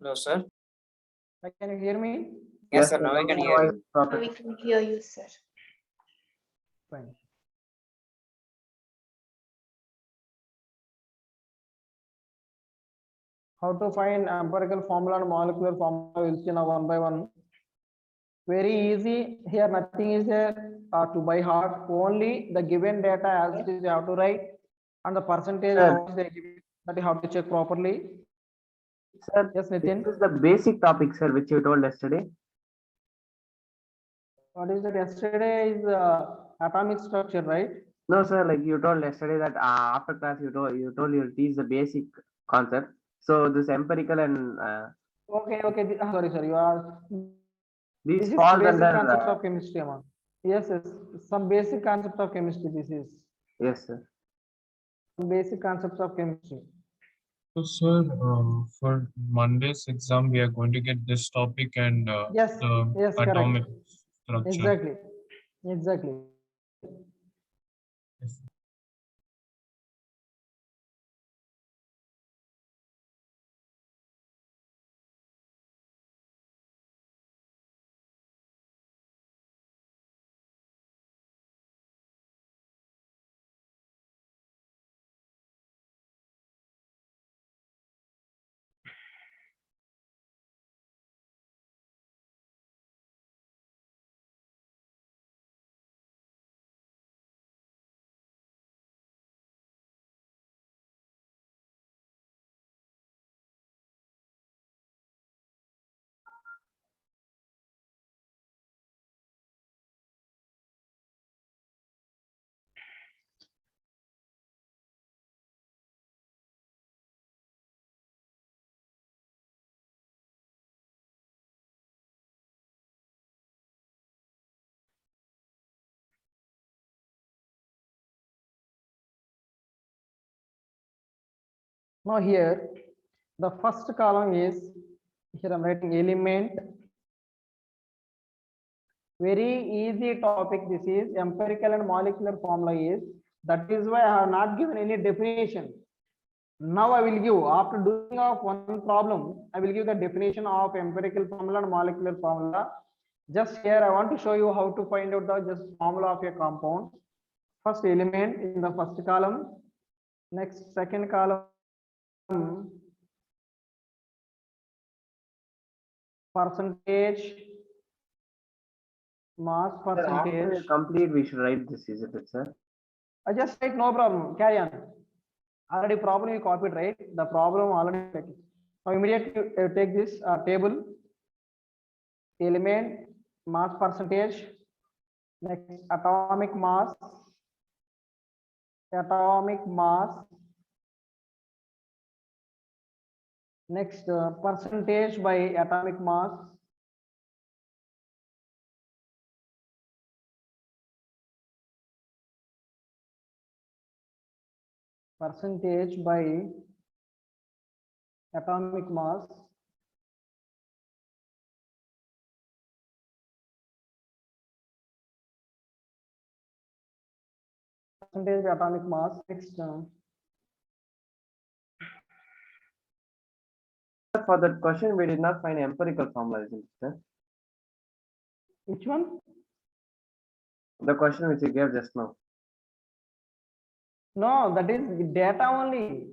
Hello, sir. Can you hear me? Yes, sir. Now I can hear you. We can hear you, sir. Fine. How to find empirical formula and molecular formula? We'll see now one by one. Very easy. Here nothing is there to by heart. Only the given data as it is you have to write, and the percentage Sir. how much they give that you have to check properly. Sir, Yes, Nitin. this is the basic topic, sir, which you told yesterday. What is that? Yesterday is atomic structure, right? No, sir, like you told yesterday that after class you told you'll teach the basic concept. So this empirical and Okay, okay. Sorry, sorry. You are. these This is falls basic under concepts of chemistry, Amma. Yes, yes. Some basic concepts of chemistry. This is yes, sir. some basic concepts of chemistry. So, sir, for Monday's exam, we are going to get this topic and Yes, the yes, atomic correct. structure. Exactly, exactly. Yes. Now here, the first column is here I'm writing element. Very easy topic. This is empirical and molecular formula is. That is why I have not given any definition. Now I will give, after doing of one problem, I will give the definition of empirical formula and molecular formula. Just here I want to show you how to find out the just formula of a compound. First element in the first column, next second column, percentage, mass Sir, after percentage. you complete, we should write this, isn't it, sir? I just write, no problem, carry on. Already problem you copied, right? The problem already taken. Now immediately take this table, element, mass percentage, next atomic mass, next percentage by atomic mass, percentage by atomic mass, percentage by atomic mass. Next For that question, we did not find empirical formula, isn't it, sir? which one? The question which you gave just now. No, that is data only.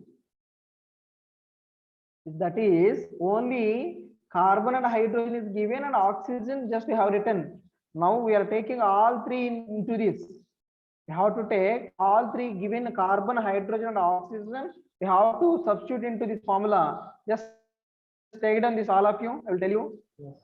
That is only carbon and hydrogen is given and oxygen just we have written. Now we are taking all three into this. We have to take all three given carbon, hydrogen, and oxygen. We have to substitute into this formula. Just take it on this, all of you. I will tell you. Yes.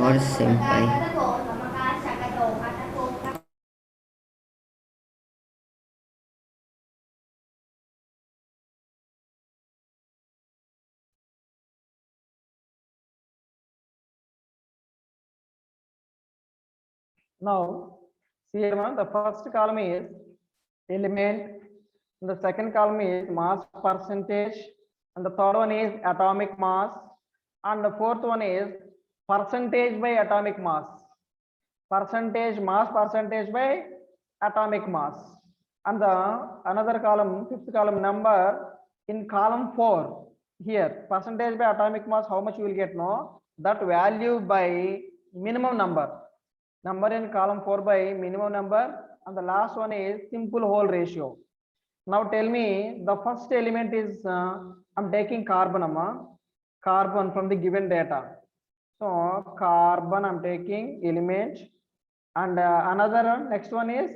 Or senpai. Now, see here, the first column is element, the second column is mass percentage, and the third one is atomic mass, and the fourth one is percentage by atomic mass. Percentage mass percentage by atomic mass. And the another column, fifth column number in column 4 here, percentage by atomic mass, how much you will get, no, that value by minimum number in column 4 by minimum number, and the last one is simple whole ratio. Now tell me, the first element is I'm taking carbon, carbon from the given data. So carbon I'm taking element, and another one, next one is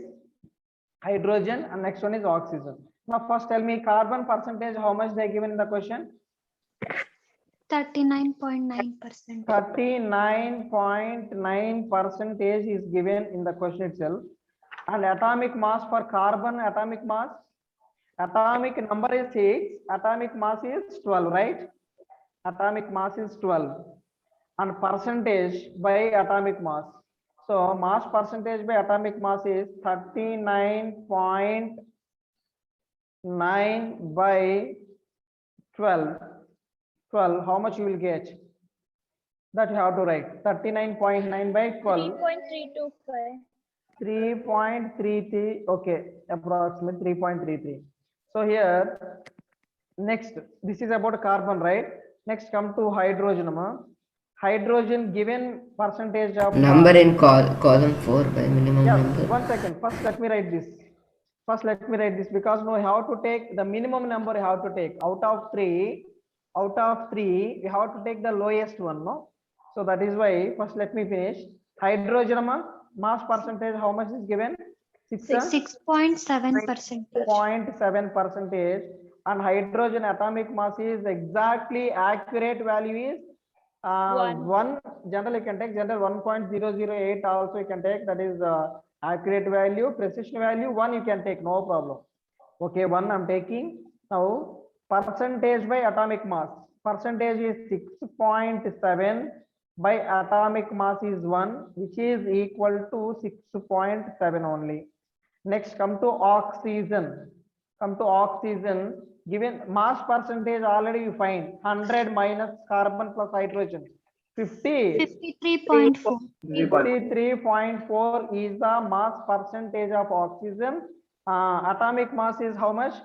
hydrogen, and next one is oxygen. Now first tell me carbon percentage, how much they given in the question? 39.9%. 39.9% is given in the question itself. And atomic mass for carbon, atomic mass, atomic number is 6, atomic mass is 12, right? Atomic mass is 12, and percentage by atomic mass. So mass percentage by atomic mass is 39.9 by 12. How much you will get? That you have to write. 39.9 by 12. 3.325. 3.33. Okay, approximately 3.33. So here, next, this is about carbon, right? Next, come to hydrogen. Hydrogen given percentage of Number in column 4 by minimum yeah, number. 1 second. First, let me write this. Because no, you have to take the minimum number. You have to take out of three. We have to take the lowest one. No, so that is why first let me finish. Hydrogen mass percentage, how much is given? 6.7%. 0.7%, and hydrogen atomic mass is exactly accurate value is 1. General you can take general 1.008 also you can take, that is accurate value. Precision value 1 you can take, no problem. Okay, 1 I'm taking. Now percentage by atomic mass, percentage is 6.7 by atomic mass is 1, which is equal to 6.7 only. Next, come to oxygen. Given mass percentage already you find 100 minus carbon plus hydrogen 53.4. 53.4 is the mass percentage of oxygen. Atomic mass is how much?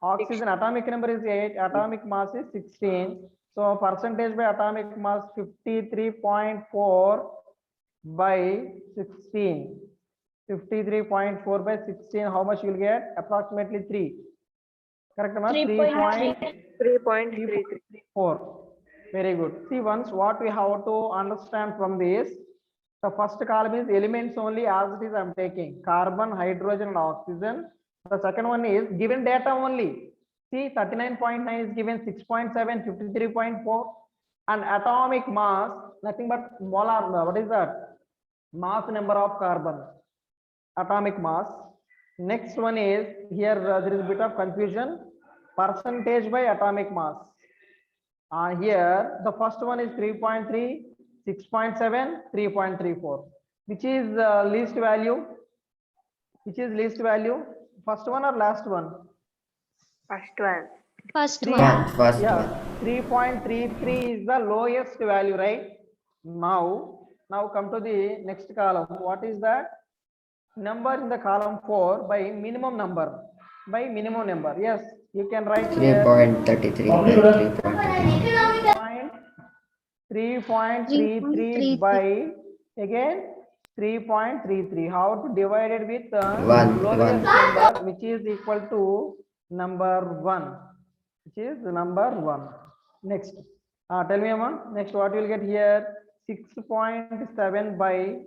Oxygen atomic number is 8, atomic mass is 16. So percentage by atomic mass 53.4 by 16. 53.4 by 16, how much you will get? Approximately 3. Correct, 3.34. Very good. See, once what we have to understand from this, the first column is elements only as it is I'm taking carbon, hydrogen and oxygen. The second one is given data only. See, 39.9 is given, 6.7, 53.4, and atomic mass, nothing but molar, what is that? Mass number of carbon, atomic mass. Next one is, here there is a bit of confusion, percentage by atomic mass. Here, the first one is 3.3, 6.7, 3.34. Which is least value? First one or last one? First one. Yeah, 3.33 is the lowest value, right? Now come to the next column. What is that? Number in the column 4 by minimum number. Yes, you can write 3.33 by 3.33. 3.33 by again 3.33. How to divide it with One. lowest number, which is equal to number 1, which is number 1. Next, tell me, Amma, next what you will get here? 6.7 by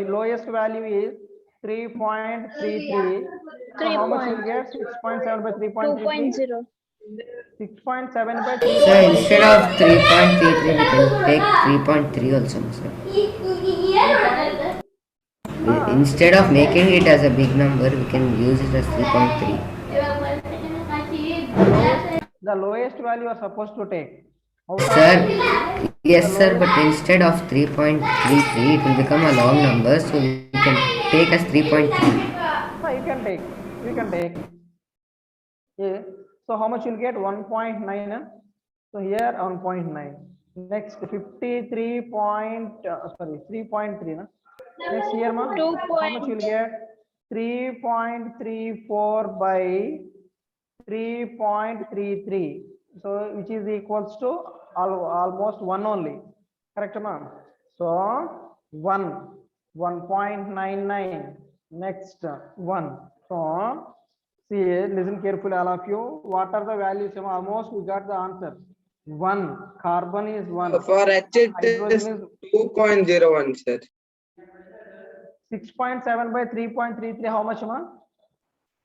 lowest value is 3.33. How much you will get? 6.7 by 3.33. 2.0. 6.7 by So instead of 3.33 we can take 3.3 also, sir. Instead of making it as a big number, we can use it as 3.3. the lowest value you are supposed to take. Out of Sir, the yes sir, but lowest- instead of 3.33, it will become a long number, so we can take as 3.3. You can take. You can take. Yeah. So how much you'll get? 1.9. So here 1.9. Next 53 point, sorry, 3.3. Next here, ma. How much you'll get? 3.34 by 3.33. So which is equals to almost 1 only. Correct, ma? So 1.99. Next 1. So see, listen carefully, all of you. What are the values? Almost we got the answer. 1. Carbon is 1. For H it is Hydrogen is 2.01, sir. 6.7 by 3.33. How much, ma?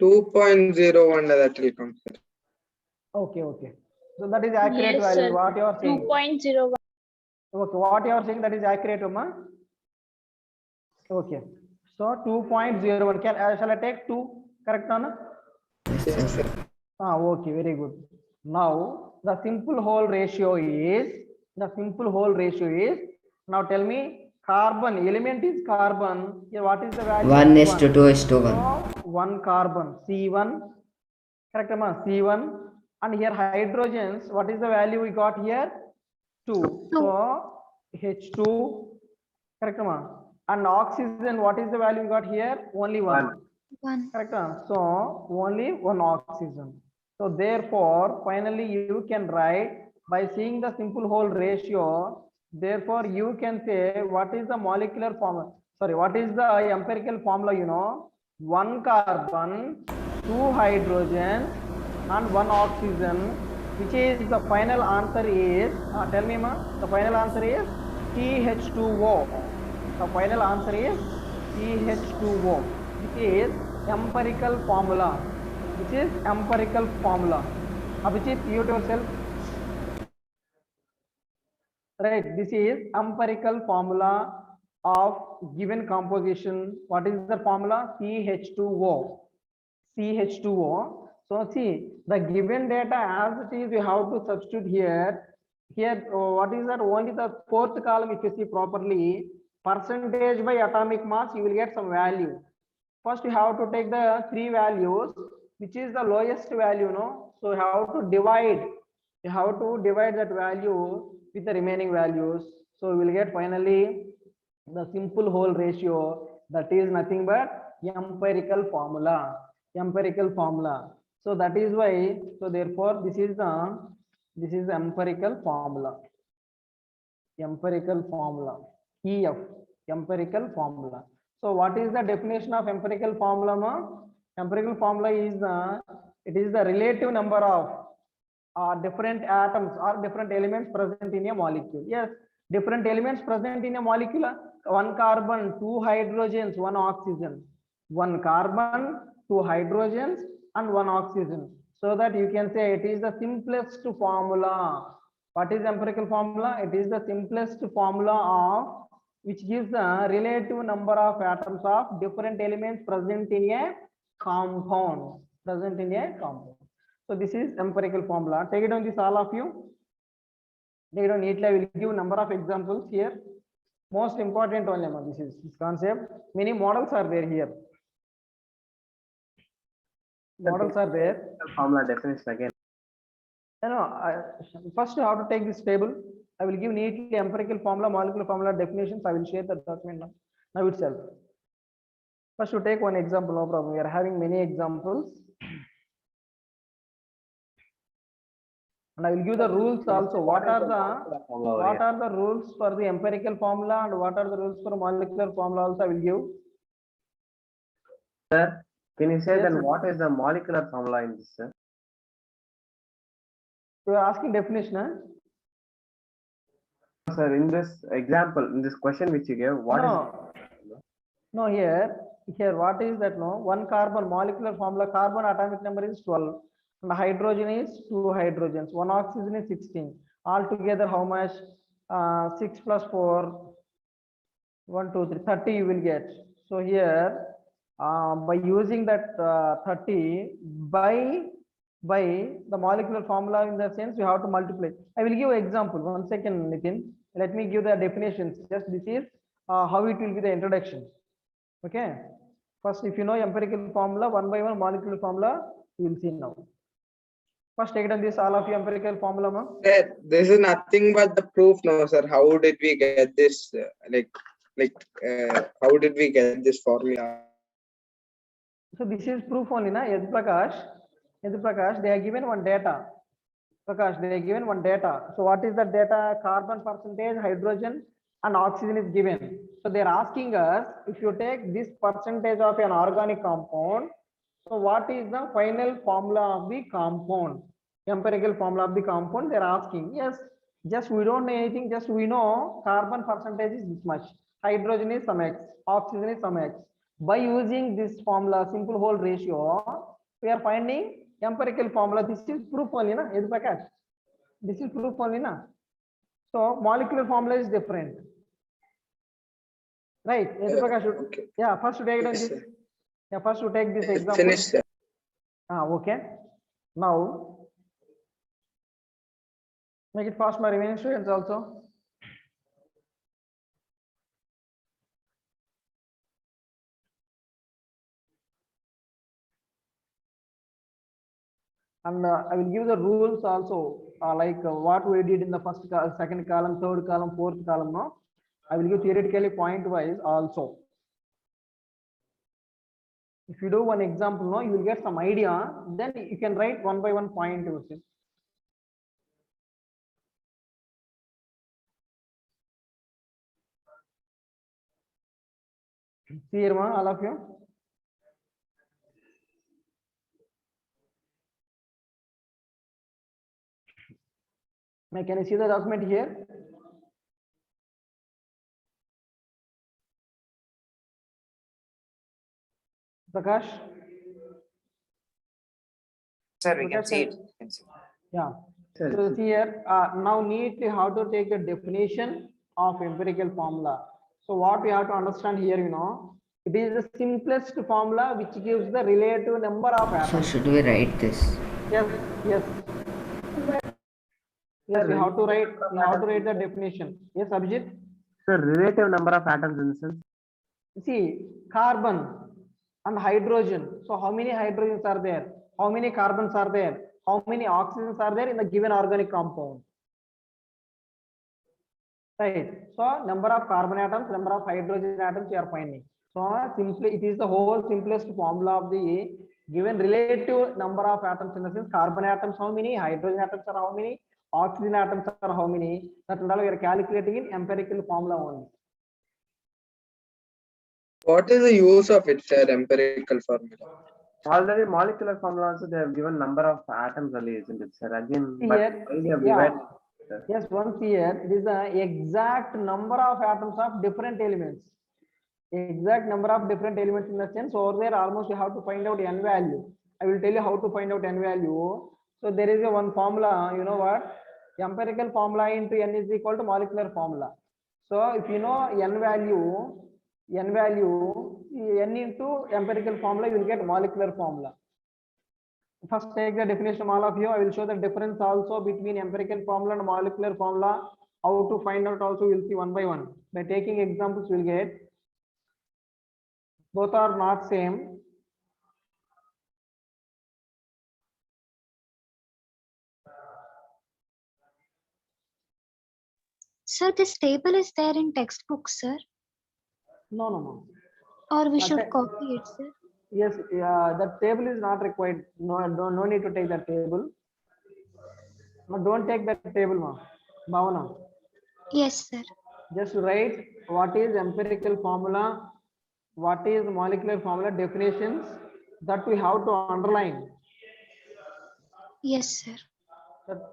2.01 that will come, sir. Okay, okay. So that is accurate Yes, value. sir. What you are saying? 2.01. Okay, what you are saying, that is accurate, ma? Okay. So 2.01. Shall I take 2? Correct, Anna? Yes, sir. Okay, very good. Now the simple whole ratio is now tell me, carbon element is carbon. Here what is the value? 1:2:1. So 1 carbon, C1, correct, ma? C1. And here hydrogens, what is the value we got here? 2. So H2, correct, ma? And oxygen, what is the value we got here? Only 1. 1. Correct. So only 1 oxygen. So therefore, finally you can write by seeing the simple whole ratio. Therefore, you can say what is the molecular formula. Sorry, what is the empirical formula? 1 carbon, 2 hydrogen, and 1 oxygen. Which is the final answer is? Tell me, ma. The final answer is CH2O. The final answer is CH2O. Which is empirical formula. Which is empirical formula. Abhijit, you yourself. Right, this is empirical formula of given composition. What is the formula? CH2O. CH2O. So see, the given data as it is, we have to substitute here. Here, what is that? Only the fourth column, if you see properly, percentage by atomic mass, you will get some value. First, you have to take the 3 values, which is the lowest value, no? So you have to divide. You have to divide that value with the remaining values. So we will get finally the simple whole ratio, that is nothing but empirical formula. Empirical formula. So that is why, so therefore this is the empirical formula. Empirical formula. EF, empirical formula. So what is the definition of empirical formula, ma? Empirical formula is it is the relative number of different atoms or different elements present in a molecule. Yes, different elements present in a molecule. 1 carbon, 2 hydrogens, 1 oxygen. 1 carbon, 2 hydrogens, and 1 oxygen. So that you can say it is the simplest formula. What is empirical formula? It is the simplest formula of which gives the relative number of atoms of different elements present in a compound. Present in a compound. So this is empirical formula. Take it on this, all of you. Take it on neatly. I will give number of examples here. Most important only, this is this concept. Many models are there here. Models are there. Formula definition again. First you have to take this table. I will give neatly empirical formula, molecular formula definitions. I will share the document now itself. First you take one example, no problem. We are having many examples. And I will give the rules also. What are the rules for the empirical formula and what are the rules for molecular formula also I will give. Sir, can you say Yes, then sir. what is the molecular formula in this, sir? You are asking definition, huh? Sir, in this example, in this question which you gave, what is No, here what is that? No, 1 carbon molecular formula, carbon atomic number is 12 and hydrogen is 2 hydrogens, 1 oxygen is 16. Altogether how much? 6 plus 4, 1 2 3 30 you will get. So here by using that 30 by by the molecular formula, in the sense you have to multiply. I will give an example. 1 second, Nitin. Let me give the definitions. Just this is how it will be the introduction. Okay. First, if you know empirical formula, one by one molecular formula, you will see now. First, take it on this, all of you empirical formula. Ma? Sir, this is nothing but the proof now, sir. How did we get this? How did we get this formula? So this is proof only, na? Yadu Prakash, they are given one data. Prakash, they are given one data. So what is the data? Carbon percentage, hydrogen, and oxygen is given. So they are asking us, if you take this percentage of an organic compound, so what is the final formula of the compound? Empirical formula of the compound, they are asking. Yes, just we don't know anything, just we know carbon percentage is this much, hydrogen is some X, oxygen is some X. By using this formula, simple whole ratio, we are finding empirical formula. This is proof only, na? This is proof only, na? So molecular formula is different, right? Okay. Yeah, first to take it on Yes, this. sir. Yeah, first to take this example. Finish, sir. Okay. Now make it fast, my remaining students also. And I will give the rules also, what we did in the first, second column, third column, fourth column. No, I will give theoretically point wise also. If you do one example, no, you will get some idea. Then you can write one by one point. See here, all of you. Can you see the document here? Prakash? Sir, we can Prakash, see it. Yeah. Sir, So see here, now neatly how to take the definition of empirical formula. So what we have to understand here, you know, it is the simplest formula which gives the relative number of So atoms. should we write this? Yes, yes. Yes, you have to write the definition. Yes, Abhijit. sir, relative number of atoms in the sense. See, carbon and hydrogen. So how many hydrogens are there? How many carbons are there? How many oxygens are there in the given organic compound? Right. So number of carbon atoms, number of hydrogen atoms you are finding. So simply it is the whole simplest formula of the given relative number of atoms, in the sense carbon atoms how many, hydrogen atoms are how many, oxygen atoms are how many. That and all we are calculating in empirical formula only. What is the use of it, sir? Empirical formula. Already molecular formula also they have given number of atoms only, isn't it, sir? Again, but Here, why they have yeah. divided, sir? Yes, once here, it is the exact number of atoms of different elements. Exact number of different elements, in the sense over there almost you have to find out n value. I will tell you how to find out n value. So there is a one formula, you know what? Empirical formula into n is equal to molecular formula. So if you know n value, n into empirical formula, you will get molecular formula. First take the definition, all of you. I will show the difference also between empirical formula and molecular formula. How to find out also we'll see one by one. By taking examples, we'll get. Both are not same. Sir, this table is there in textbook, sir, No. or we Okay. should copy it, sir. Yes, that table is not required. No need to take that table. No, don't take that table, ma. Bhavana. Yes, sir. Just write what is empirical formula, what is molecular formula definitions, that we have to underline. Yes, sir. That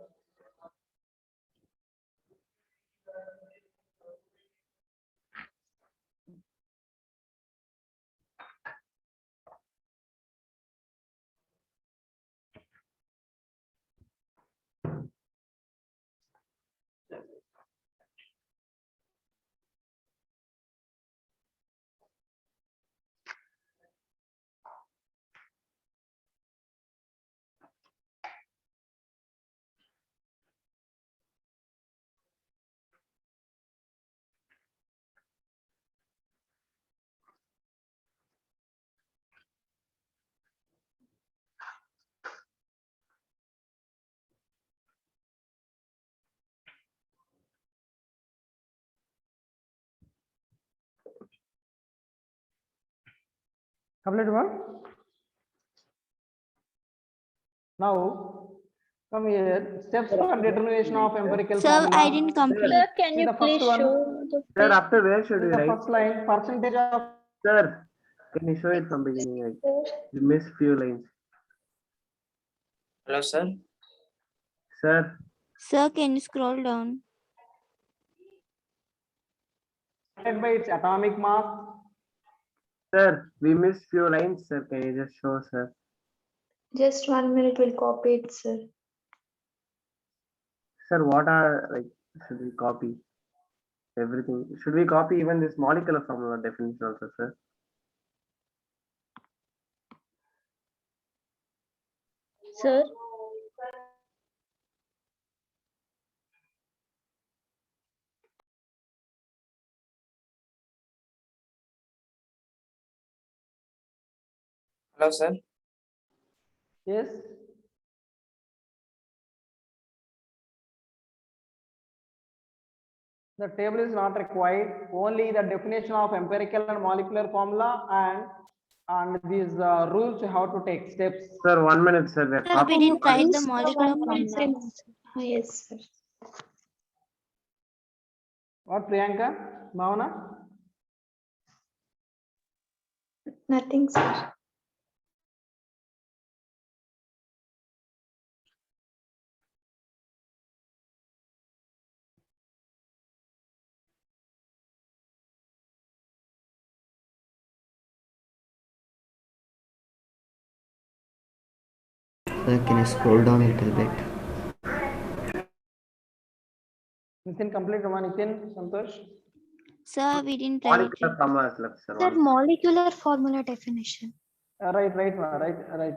Complete one. Now, come here. Steps for determination of empirical Sir, formula. I didn't complete. Sir, can See you the first please one. show the Sir, page? after where should See we the write? first line. Percentage of. Sir, can you show it from beginning? You missed few lines. Hello, sir. Sir, Sir, can you scroll down? By its atomic mass. sir, we missed few lines, sir. Can you just show, sir? Just 1 minute, we'll copy it, sir. Sir, what are, like, should we copy? Everything. Should we copy even this molecular formula definition also, sir? Sir, Hello, sir. Yes. The table is not required. Only the definition of empirical and molecular formula and these rules you have to take steps. Sir, 1 minute, sir. We're Sir, we copying. didn't write the please, molecular 1 minute, formula. sir. Yes, sir. What, Priyanka? Bhavana? Nothing, sir. Sir, can you scroll down a little bit? Nitin, complete one. Nitin, Santosh. Sir, we didn't write Molecular it. formula is left, sir. Sir, molecular formula definition. Right. Right.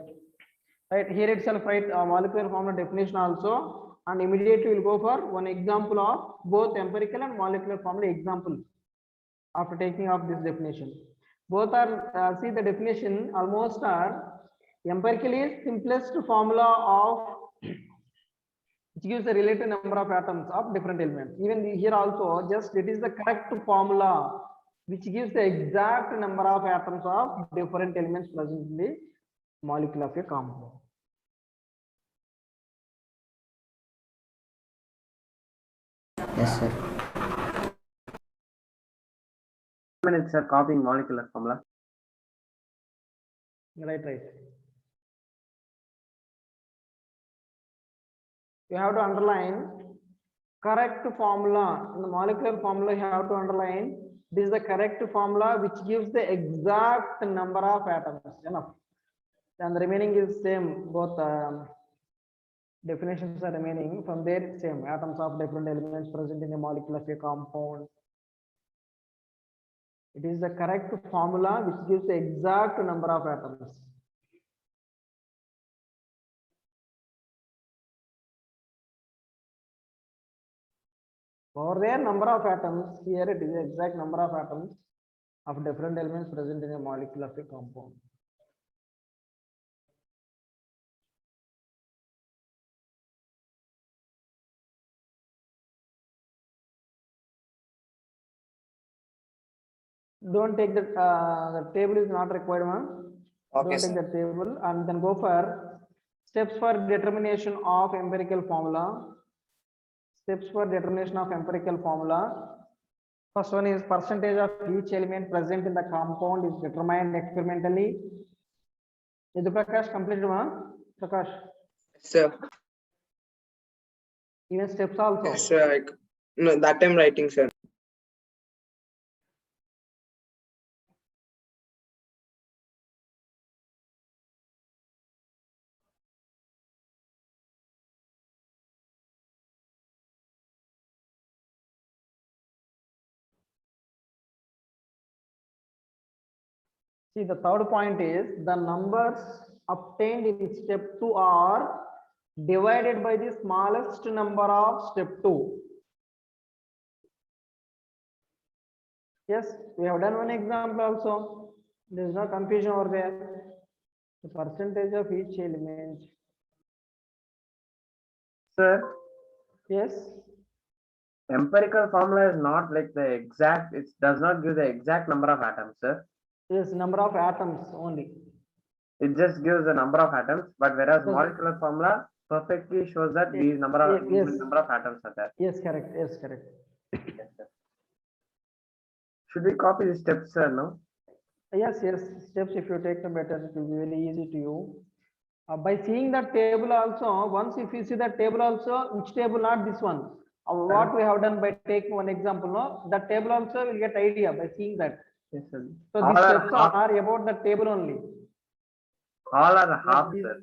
Here itself, right, molecular formula definition also, and immediately we'll go for one example of both empirical and molecular formula example after taking of this definition. Both are, see the definition almost are empirical is simplest formula of which gives the relative number of atoms of different elements. Even here also, just it is the correct formula which gives the exact number of atoms of different elements present in the molecule of a compound. Yes, sir. 1 minute, sir. Copying molecular formula. Right. You have to underline correct formula. In the molecular formula, you have to underline this is the correct formula which gives the exact number of atoms. Enough. And the remaining is same. Both definitions are remaining. From there, it's same. Atoms of different elements present in a molecule of a compound. It is the correct formula which gives the exact number of atoms. For their number of atoms, here it is the exact number of atoms of different elements present in a molecule of a compound. Don't take that, the table is not required, ma'am. Okay, Don't sir. take the table and then go for steps for determination of empirical formula. Steps for determination of empirical formula. First one is percentage of each element present in the compound is determined experimentally. Is the Prakash completed, ma'am? Prakash, Sir. even steps also. Yes, sir. No, that I'm writing, sir. See, the third point is the numbers obtained in step 2 are divided by the smallest number of step 2. Yes, we have done one example also. There is no confusion over there. The percentage of each element. Sir, Yes. empirical formula is not like the exact, it does not give the exact number of atoms, sir. Yes, number of atoms only. It just gives the number of atoms, but whereas Yes. molecular formula perfectly shows that these number of Yes. number of atoms are there. Yes, correct. Yes, correct. Yes, sir. Should we copy the steps, sir? No. Yes, yes. Steps, if you take them better, it will be very easy to you. By seeing that table also, once if you see that table also, which table, not this one. What we have done by taking one example, no, that table also will get idea by seeing that. Yes, sir. So All these are steps half. are about the table only. All are half, these- sir.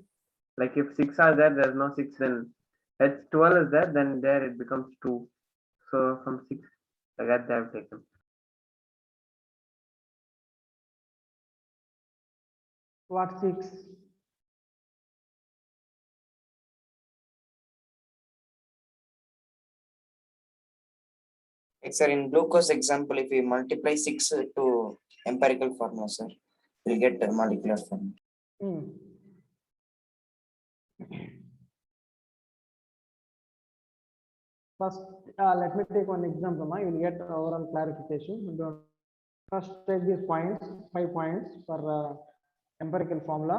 Like if 6 are there, there's no 6, then it's 12 is there, then there it becomes 2. So from 6, like that they have taken. What 6? Sir, in glucose example, if we multiply 6 to empirical formula, sir, we'll get the molecular formula. First, let me take one example. Now you will get overall clarification. First, take these points, 5 points for empirical formula.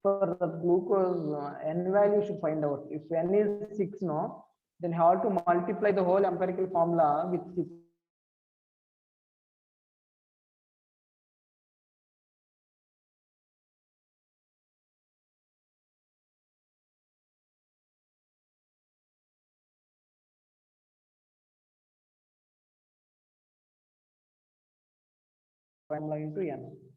For the glucose, n value should find out. If n is 6, no, then how to multiply the whole empirical formula with 6. Formula into n.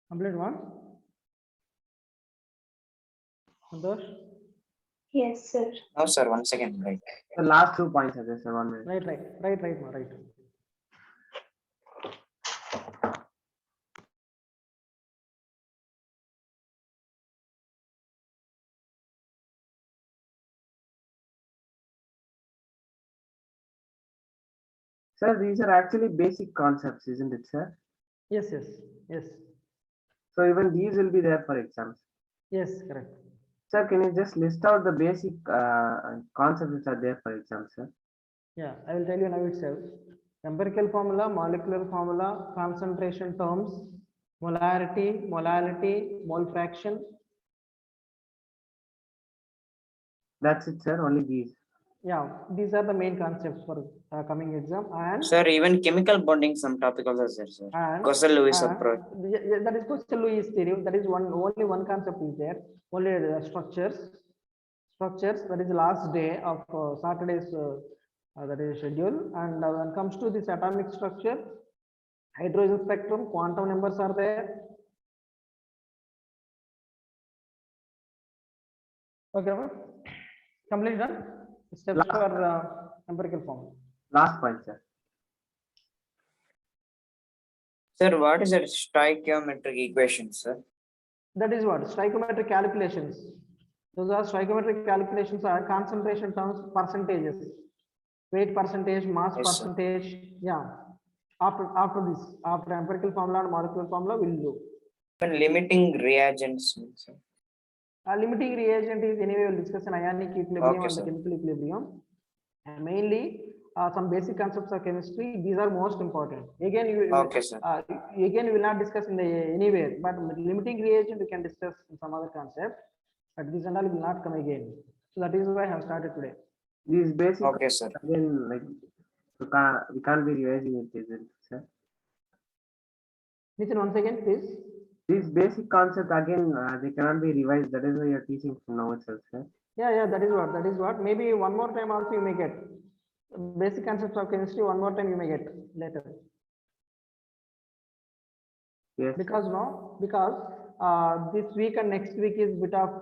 Complete one. Santosh? Yes, sir. No, sir, 1 second, right? The last 2 points are there, sir. 1 minute. Right. Sir, these are actually basic concepts, isn't it, sir? Yes. So even these will be there for exams. Yes, correct. Sir, can you just list out the basic concepts which are there for exams, sir? Yeah, I will tell you now itself. Empirical formula, molecular formula, concentration terms, molarity, molality, mole fraction. That's it, sir. Only these. Yeah, these are the main concepts for coming exam. And Sir, even chemical bonding, some topic also, sir. Costello-Lewis approach. that is Costello-Lewis theory. That is only one concept is there. Only the structures. That is the last day of Saturday's that is schedule. And when it comes to this atomic structure, hydrogen spectrum, quantum numbers are there. Okay, complete done. Steps for empirical formula. Last point, sir. Sir, what is a stoichiometric equation, sir? That is what stoichiometric calculations. Those are stoichiometric calculations are concentration terms, percentages, weight percentage, mass Yes, sir. percentage. Yeah. after empirical formula and molecular formula, we'll do. When limiting reagents, sir. Limiting reagent is anyway we'll discuss in ionic equilibrium Okay, and the sir. chemical equilibrium. And mainly some basic concepts of chemistry. These are most important. Again, Okay, sir. again, we will not discuss in the anywhere, but limiting reagent we can discuss in some other concept. But this and all will not come again. So that is why I have started today. These basic Okay, sir. again, like we can't be revising it, isn't it, sir? Nitin, once again, please. These basic concepts again, they cannot be revised. That is why you're teaching from now itself, sir. Yeah, that is what. Maybe one more time also you may get. Basic concepts of chemistry, one more time you may get later. Yes. Because this week and next week is bit of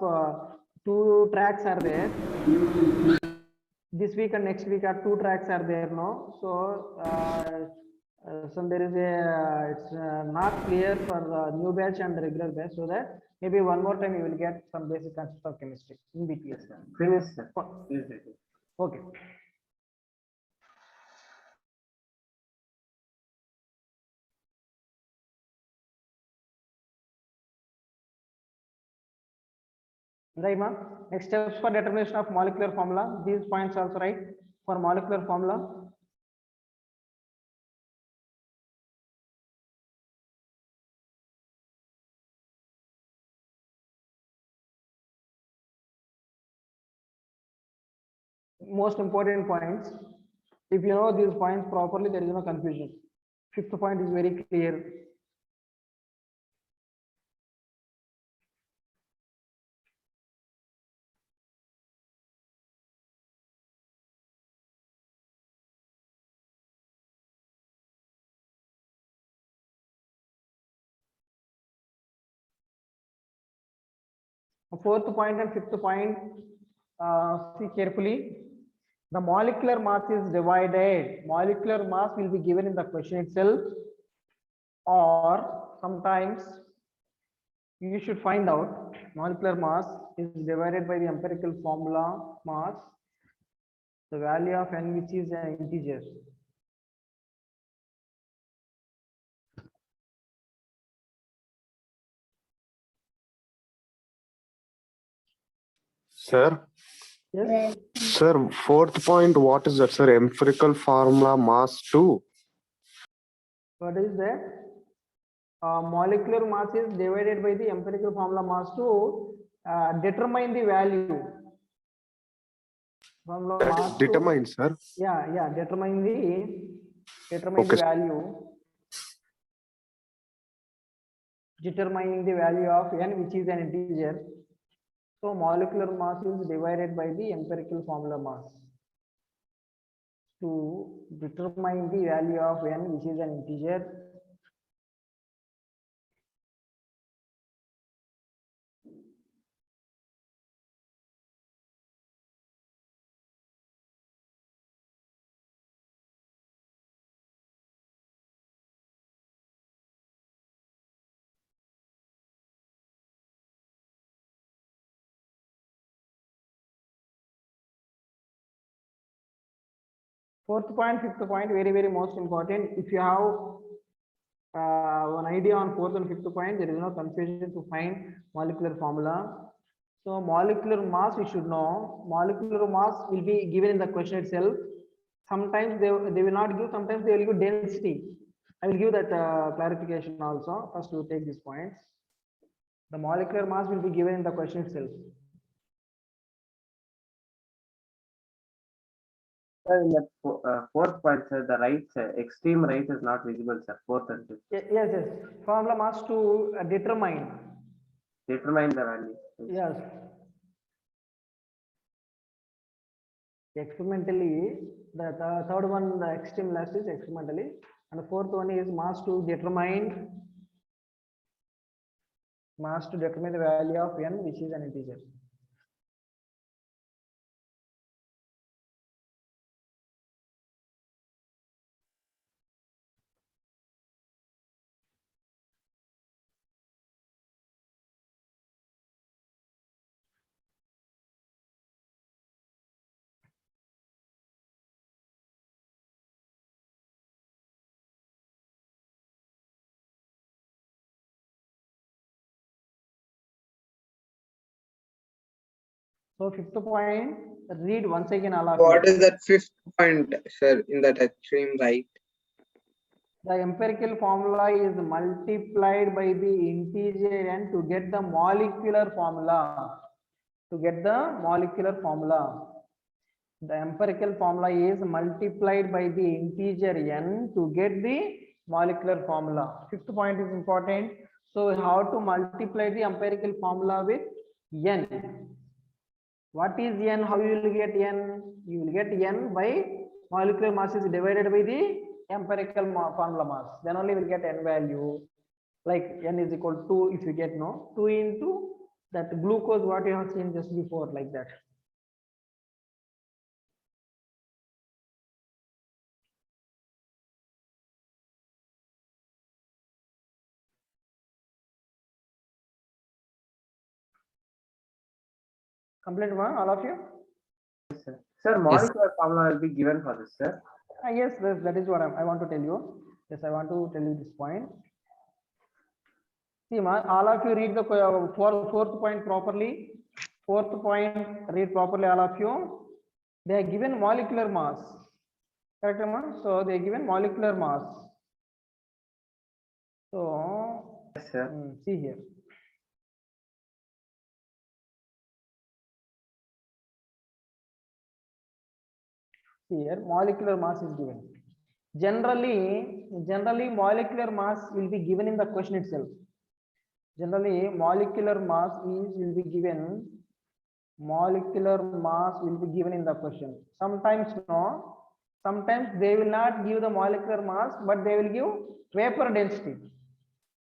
two tracks are there. This week and next week are two tracks are there, no? So some there is a it's not clear for new batch and regular batch, so that maybe one more time you will get some basic concepts of chemistry in between. Finish, sir. Yes, sir. Okay. Right, ma'am. Next steps for determination of molecular formula. These points also right for molecular formula. Most important points. If you know these points properly, there is no confusion. Fifth point is very clear. Fourth point and fifth point, see carefully. The molecular mass is divided. Molecular mass will be given in the question itself, or sometimes you should find out molecular mass is divided by the empirical formula mass, the value of n, which is an integer. Sir, Yes. sir, fourth point, what is that, sir? Empirical formula mass 2. What is that? Molecular mass is divided by the empirical formula mass to determine the value. Formula That mass is determined, to, sir. yeah, determine Okay. the value. Determining the value of n, which is an integer. So molecular mass is divided by the empirical formula mass to determine the value of n, which is an integer. Fourth point, fifth point, very most important. If you have one idea on fourth and fifth point, there is no confusion to find molecular formula. So molecular mass we should know. Molecular mass will be given in the question itself. Sometimes they will not give, sometimes they will give density. I will give that clarification also. First we take these points. The molecular mass will be given in the question itself. Sir, in the fourth point, sir, the right, extreme right is not visible, sir. Fourth and fifth. Yes. Formula mass to determine. Determine the value. Yes. Experimentally, the third one, the extreme last is experimentally, and the fourth one is mass to determine the value of n, which is an integer. So fifth point, read once again all of you. What is that fifth point, sir, in that extreme right? The empirical formula is multiplied by the integer n to get the molecular formula. To get the molecular formula. The empirical formula is multiplied by the integer n to get the molecular formula. Fifth point is important. So how to multiply the empirical formula with n? What is n? How you will get n? You will get n by molecular mass is divided by the empirical formula mass. Then only will get n value. Like n is equal to 2 if you get 2 into that glucose what you have seen just before, like that. Complete one, all of you? Sir, molecular formula will be given for this, sir. Yes, that is what I want to tell you. Yes, I want to tell you this point. See, all of you read the fourth point properly. Fourth point, read properly, all of you. They are given molecular mass. Correct, ma? So they are given molecular mass. So, Yes, sir. see here. Here molecular mass is given. Generally molecular mass will be given in the question itself. Generally molecular mass will be given. Molecular mass will be given in the question. Sometimes no. Sometimes they will not give the molecular mass, but they will give vapor density.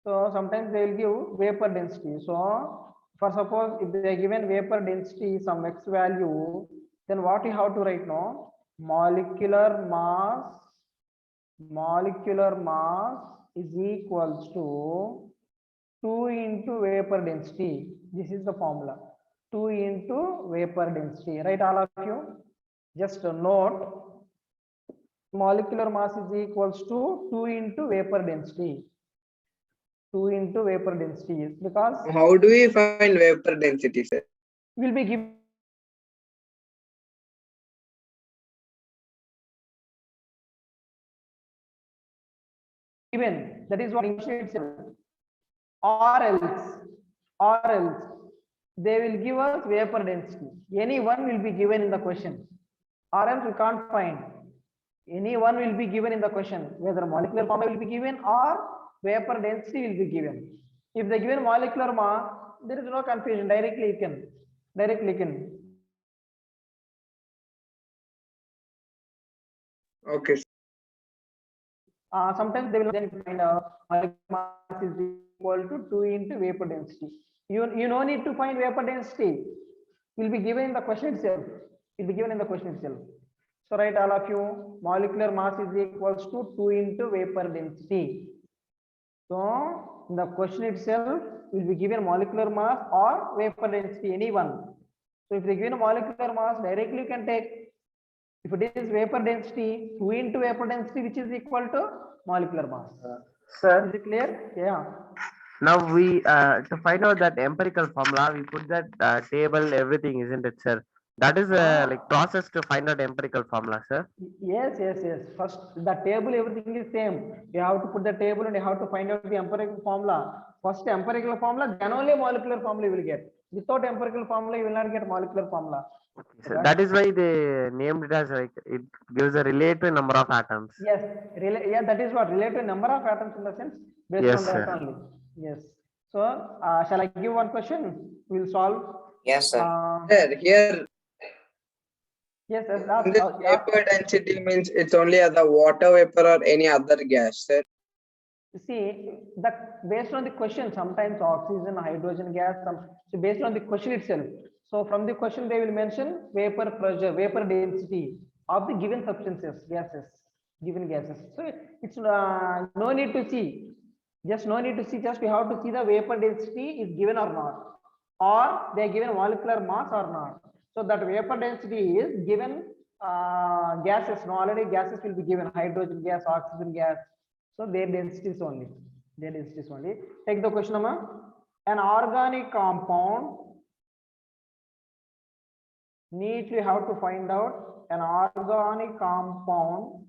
So sometimes they will give vapor density. So for suppose if they are given vapor density some x value, then what you have to write now? Molecular mass is equals to 2 into vapor density. This is the formula. 2 into vapor density. Right, all of you? Just note, molecular mass is equals to 2 into vapor density. 2 into vapor density is because How do we find vapor density, sir? will be given that is what itself, or else they will give us vapor density. Any one will be given in the question, or else we can't find. Any one will be given in the question, whether molecular formula will be given or vapor density will be given. If they given molecular mass, there is no confusion. Directly you can. Okay. Sometimes they will then find molecular mass is equal to 2 into vapor density. You no need to find vapor density. Will be given in the question itself. Will be given in the question itself. So write all of you, molecular mass is equals to 2 into vapor density. So in the question itself will be given molecular mass or vapor density, any one. So if they given molecular mass, directly you can take. If it is vapor density, 2 into vapor density, which is equal to molecular mass. Sir, Is it clear? Yeah. now we to find out that empirical formula, we put that table, everything, isn't it, sir? That is like process to find out empirical formula, sir. Yes. First, the table, everything is same. You have to put the table and you have to find out the empirical formula. First empirical formula, then only molecular formula you will get. Without empirical formula, you will not get molecular formula. So that is why they named it as like it gives a relative number of atoms. Yes, that is what relative number of atoms in the sense based Yes, on that sir. only. Yes. So shall I give one question? We will solve. Yes, sir. Sir, here Yes, in this vapor density means it's only the water vapor or any other gas, sir. See, that based on the question, sometimes oxygen, hydrogen gas, so based on the question itself. So from the question, they will mention vapor pressure, vapor density of the given substances, given gases. So it's no need to see. Just no need to see, just we have to see the vapor density is given or not, or they are given molecular mass or not. So that vapor density is given gases. No, already gases will be given, hydrogen gas, oxygen gas. So their densities only. Take the question number. An organic compound neatly how to find out an organic compound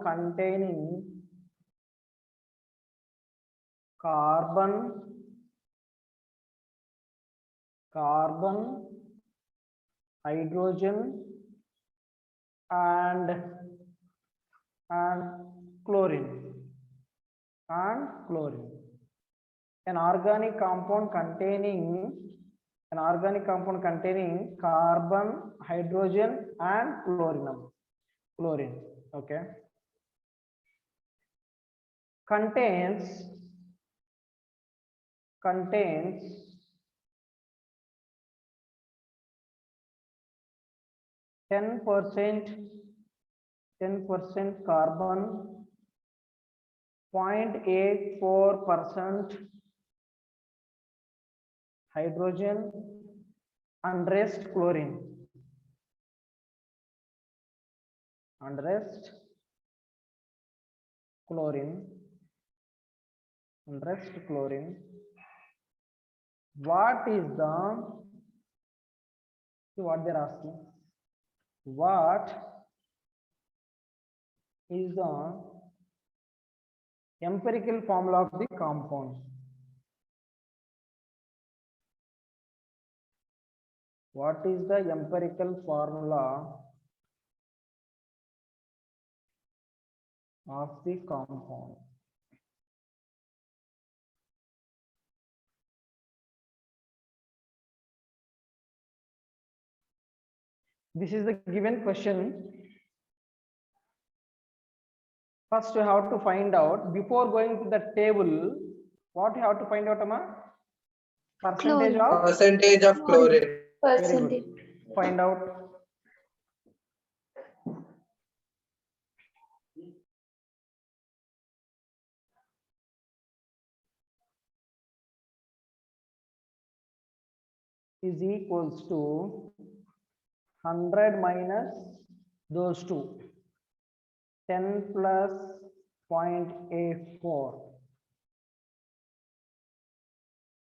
containing carbon, hydrogen and chlorine. An organic compound containing carbon, hydrogen and chlorine. Okay. Contains 10% carbon, 0.84% hydrogen and rest chlorine. What is the, see what they're asking, what is the empirical formula of the compound? What is the empirical formula of the compound? This is the given question. First, you have to find out, before going to the table, what you have to find out, Amma? Percentage of Percentage of chlorine. Very Percentage. good. Find out. Is equals to 100 minus those two. 10 plus 0.84.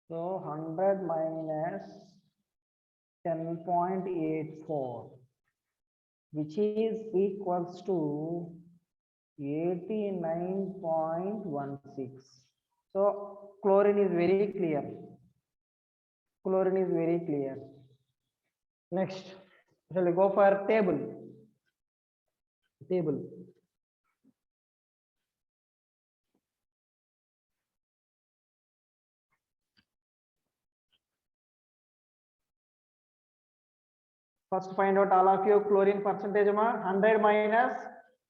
So 100 minus 10.84, which is equals to 89.16. So chlorine is very clear. Next, shall we go for table? First, find out all of you chlorine percentage. 100 minus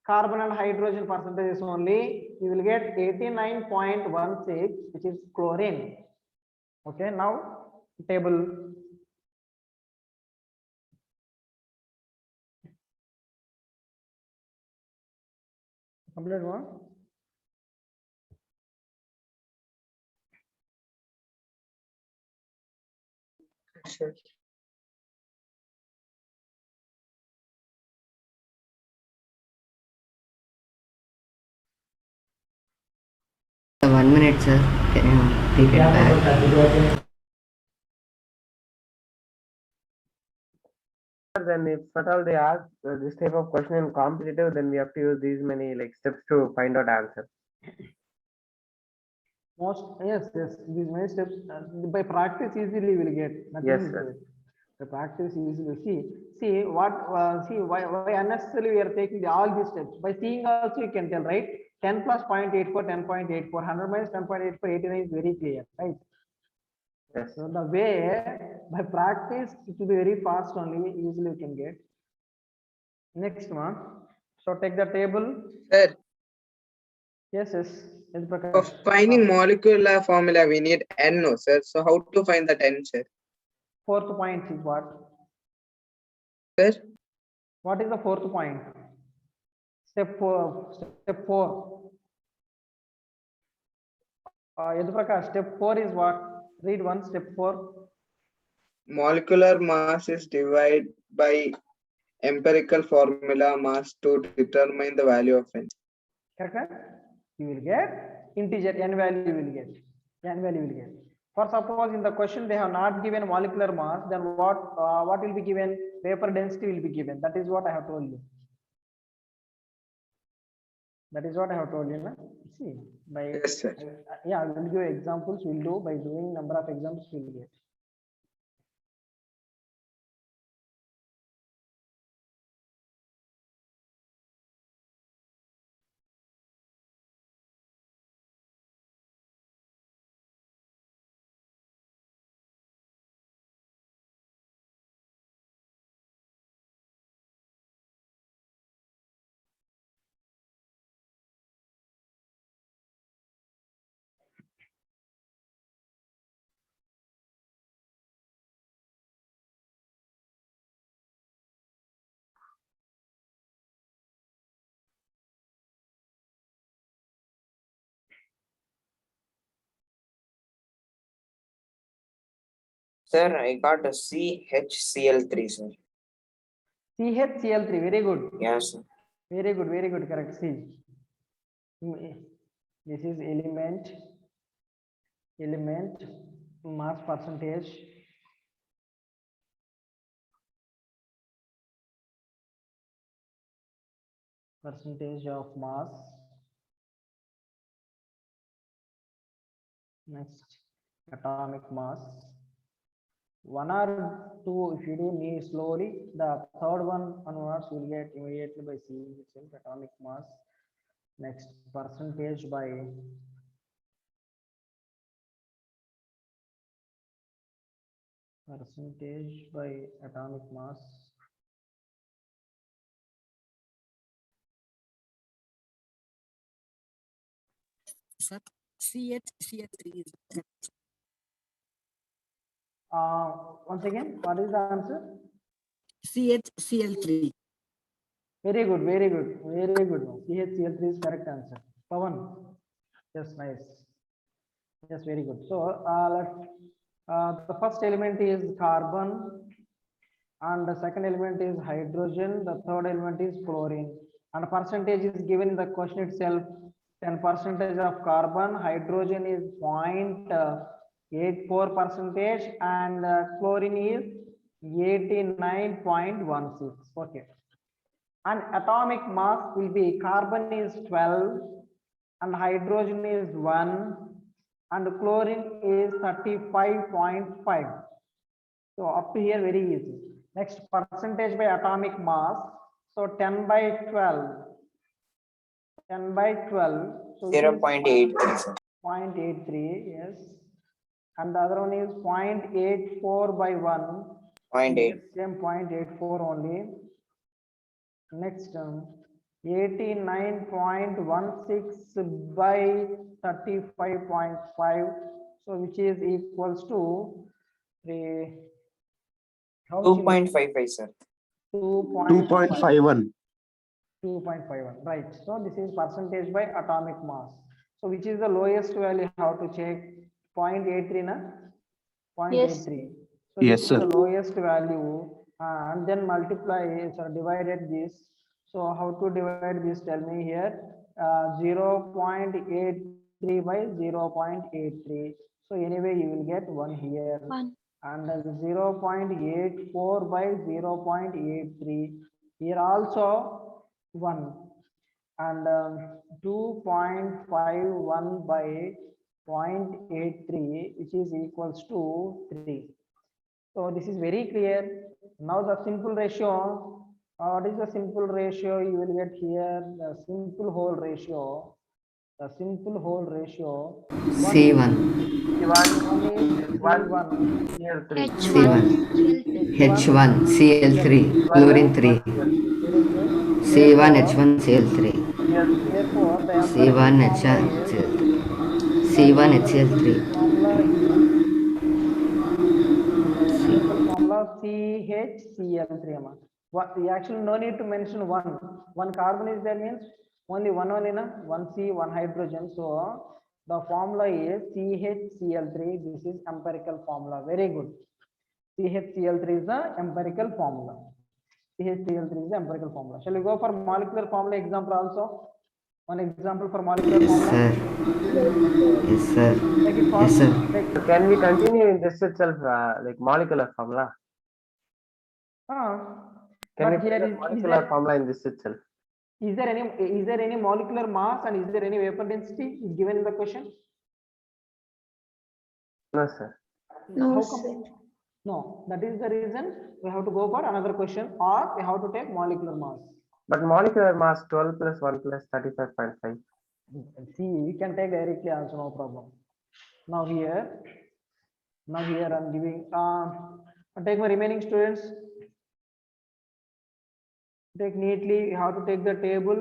carbon and hydrogen percentage is only, you will get 89.16, which is chlorine. Okay, now table. Complete one. Sure. So 1 minute, sir. Can you take it back? Then if at all they ask this type of question in competitive, then we have to use these many like steps to find out answer. Yes, these many steps by practice easily will get. Nothing Yes, is sir. there. The practice easily see what see why unnecessarily we are taking all these steps. By seeing also you can tell, right? 10 plus 0.84, 10.84, 100 minus 10.84, 89 is very clear, right? Yes. So the way by practice it will be very fast only, easily you can get. Next one. So take the table. Sir, Yes. for finding molecular formula, we need N, no, sir. So how to find that N, sir? Fourth point is what? Sir, What is the fourth point? Step 4. Yadupprakash, step 4 is what? Read one, step 4. molecular mass is divided by empirical formula mass to determine the value of N. Correct? You will get integer n value you will get. N value you will get. For suppose in the question they have not given molecular mass, then what will be given? Vapor density will be given. That is what I have told you. That is what I have told you. Na? See, by Yes, sir. yeah, I will give examples. We'll do by doing number of examples. We'll get. Sir, I got a CHCl3, sir. CHCl3. Very good. Yes, sir. Very good. Very good. Correct. See. This is element mass percentage. Percentage of mass. Next, atomic mass. One or two, if you do need slowly, the third one onwards will get immediately by seeing itself. Atomic mass. Next, percentage by atomic mass. Sir, CHCl3 is Once again, what is the answer? CHCl3. Very good, very good, very good. CHCl3 is correct answer. Pawan. Yes, nice. Yes, very good. So the first element is carbon, and the second element is hydrogen. The third element is chlorine, and percentage is given in the question itself. 10% of carbon, hydrogen is 0.84%, and chlorine is 89.16. Okay. And atomic mass will be carbon is 12, and hydrogen is 1, and chlorine is 35.5. So up to here very easy. Next, percentage by atomic mass. So 10 by 12. 10 by 12. So 0.83, sir. 0.83, yes. And the other one is 0.84 by 1. 0.8. Same 0.84 only. Next, 89.16 by 35.5. So which is equals to 2.55, sir. 2.51. 2.51, right? So this is percentage by atomic mass. So which is the lowest value? How to check? 0.83 na? 0.83. Yes. So Yes, this sir. is the lowest value, and then multiply, so divided this. So how to divide this? Tell me here. 0.83 by 0.83. So anyway, you will get 1 here. 1. And 0.84 by 0.83. Here also 1, and 2.51 by 0.83, which is equals to 3. So this is very clear. Now the simple ratio. What is the simple ratio? You will get here the simple whole ratio. The simple whole ratio. C1. H1 Cl3 chlorine 3. C1 H1 Cl3. Therefore, the C1 H1 C1 HCl3. formula CHCl3. What actually no need to mention one carbon is there, means only one in a 1C, 1 hydrogen. So the formula is CHCl3. This is empirical formula. Very good. CHCl3 is the empirical formula. CHCl3 is the empirical formula. Shall we go for molecular formula example also? One example for molecular Yes, formula. sir. Yes, sir. Take it fast. Yes, sir. Take. Can we continue in this itself, like molecular formula? Can we But here put the is molecular formula in this itself? is there any molecular mass and is there any vapor density is given in the question? No, sir. No, How sir. come? No, that is the reason we have to go for another question or we have to take molecular mass. But molecular mass 12 plus 1 plus 35.5. See, we can take directly also, no problem. Now here I'm giving, take my remaining students. Take neatly, you have to take the table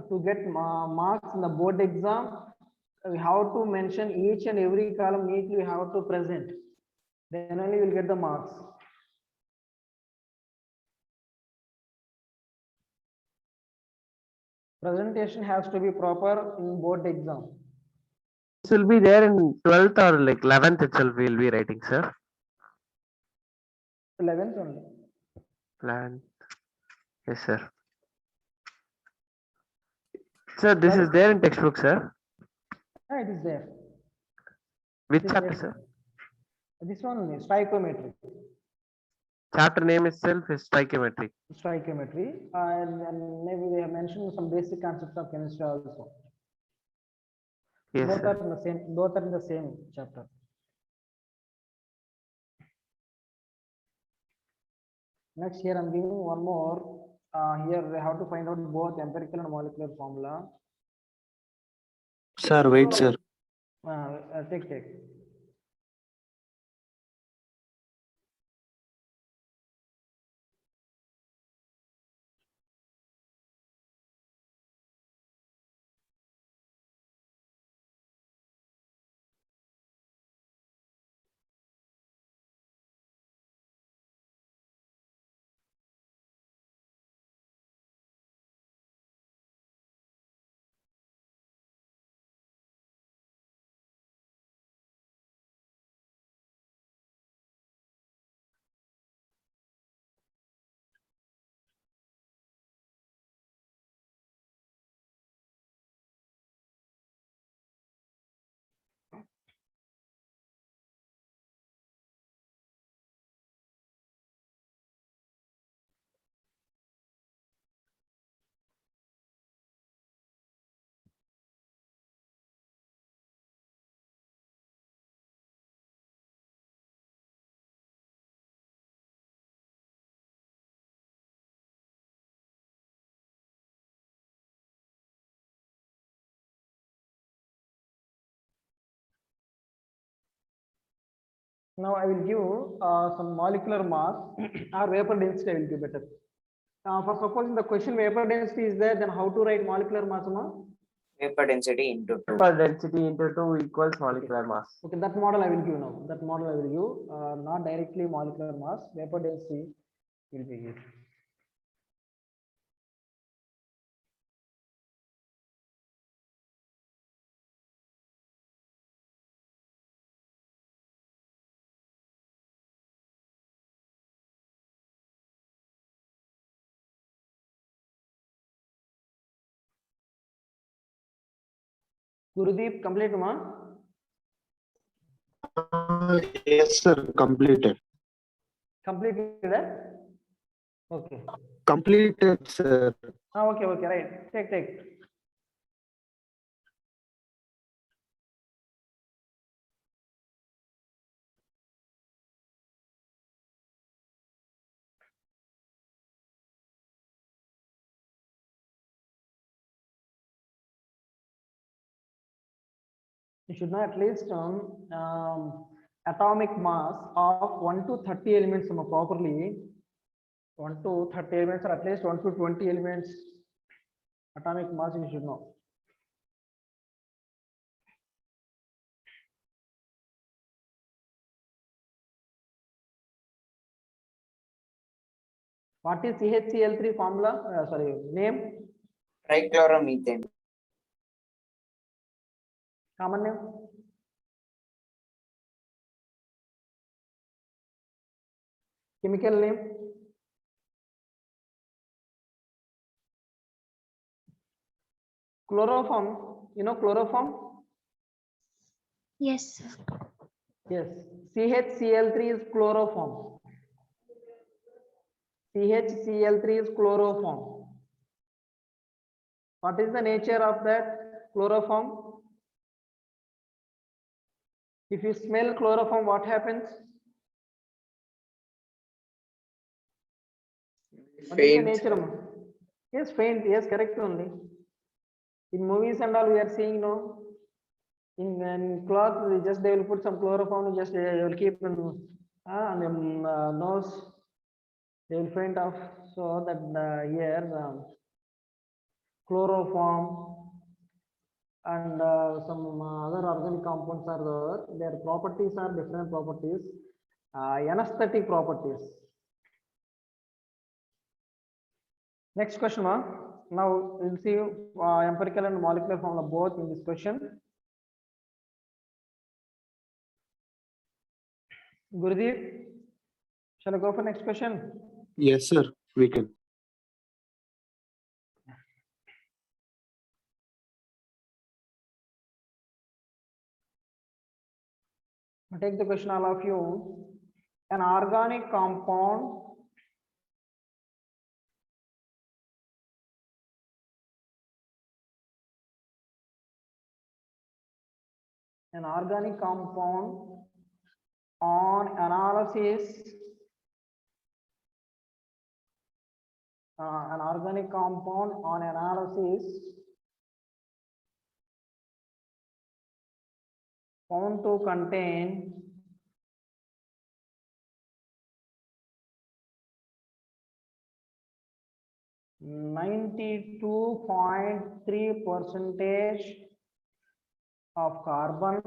to get marks in the board exam. We have to mention each and every column neatly, we have to present. Then only you will get the marks. Presentation has to be proper in board exam. This will be there in 12th or like 11th itself we will be writing, sir. 11th only. Plan. Yes, sir. Sir, this is there in textbook, sir. Yeah, it is there. Which It is chapter, there. sir? This one only, stoichiometry. Chapter name itself is stoichiometry. Stoichiometry, and maybe they have mentioned some basic concepts of chemistry also. Yes, Both sir. are in the same. Both are in the same chapter. Next, here I'm giving one more. Here we have to find out both empirical and molecular formula. Sir, wait, sir. Take. Now I will give some molecular mass or vapor density. I will give better. For supposing the question vapor density is there, then how to write molecular mass? Vapor density into 2. Vapor density into 2 equals molecular mass. Okay, that model I will give now. That model I will give, not directly molecular mass. Vapor density will be here. Gurudeep, complete ma? Yes, sir. Completed. Completed. Okay. Completed, sir. Okay, right. Take. You should know at least atomic mass of 1 to 30 elements properly. 1 to 30 elements or at least 1 to 20 elements atomic mass you should know. What is CHCl3 formula? Sorry, name? Trichloromethane. Common name? Chemical name? Chloroform, you know chloroform? Yes, sir. Yes. CHCl3 is chloroform. CHCl3 is chloroform. What is the nature of that chloroform? If you smell chloroform, what happens? What is the Faint. nature of? Yes, faint. Yes, correct only. In movies and all, we are seeing no. In cloth, they will put some chloroform. Just they will keep on nose. They will faint off. So that here chloroform and some other organic compounds are there. Their properties are different properties. Anesthetic properties. Next question, ma. Now we'll see empirical and molecular formula both in this question. Gurudev, shall I go for next question? Yes, sir. We can. Take the question, all of you. An organic compound on analysis found to contain %92.3% of carbon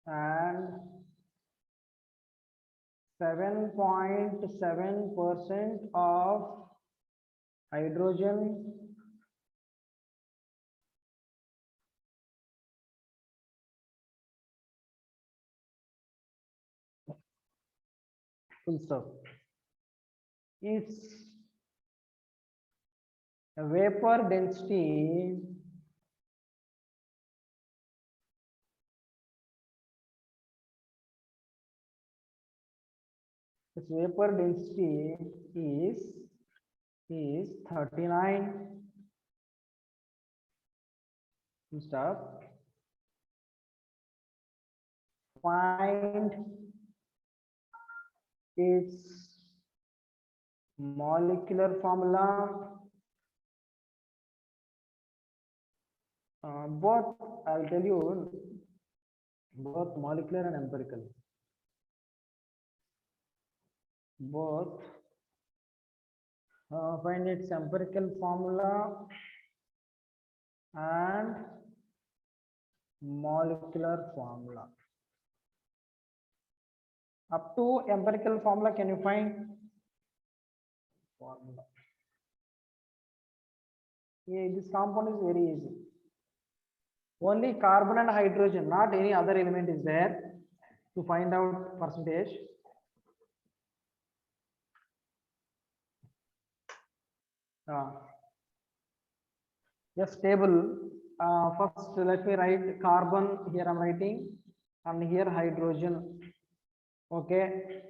and 7.7% of hydrogen full stop is a vapor density is 39 stop. Find its molecular formula. Both I'll tell you, both molecular and empirical. Both find its empirical formula and molecular formula. Up to empirical formula, can you find formula? Yeah, this compound is very easy. Only carbon and hydrogen, not any other element is there to find out percentage. Yes, table. First, let me write carbon. Here I'm writing, and here hydrogen. Okay.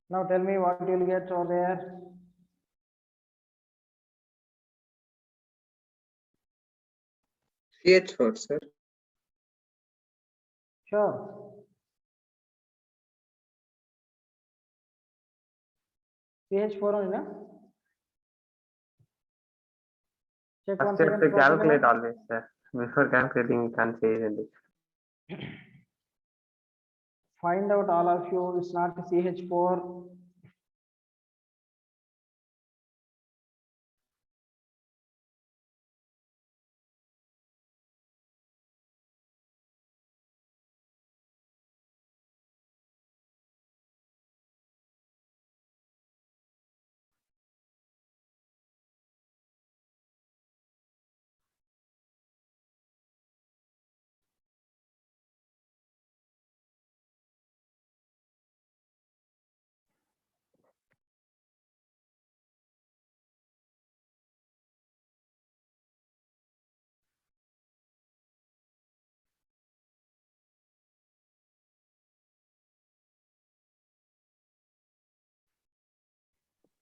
Now tell me what you'll get over there. CH4, sir. Sure. CH4 only, na? Check First once you have again. to calculate always, sir. Before calculating, you can't say anything. Find out, all of you. It's not CH4.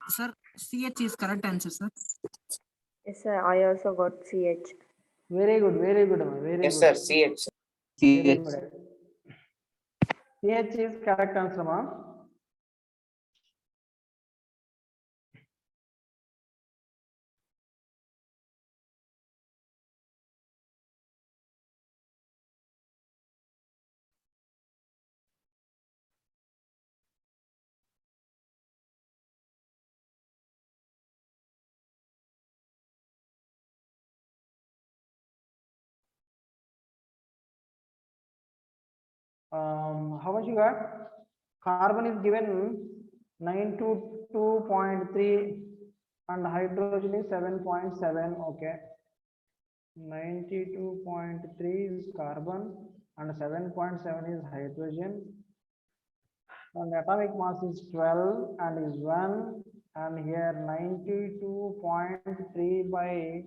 Sir, CH is correct answer, sir. Yes, sir. I also got CH. Very good, Amma, very Yes, good. sir. CH. Very good. CH is correct answer, ma. How much you got? Carbon is given 922.3 and hydrogen is 7.7. Okay. 92.3 is carbon and 7.7 is hydrogen. And atomic mass is 12 and is 1. And here 92.3 by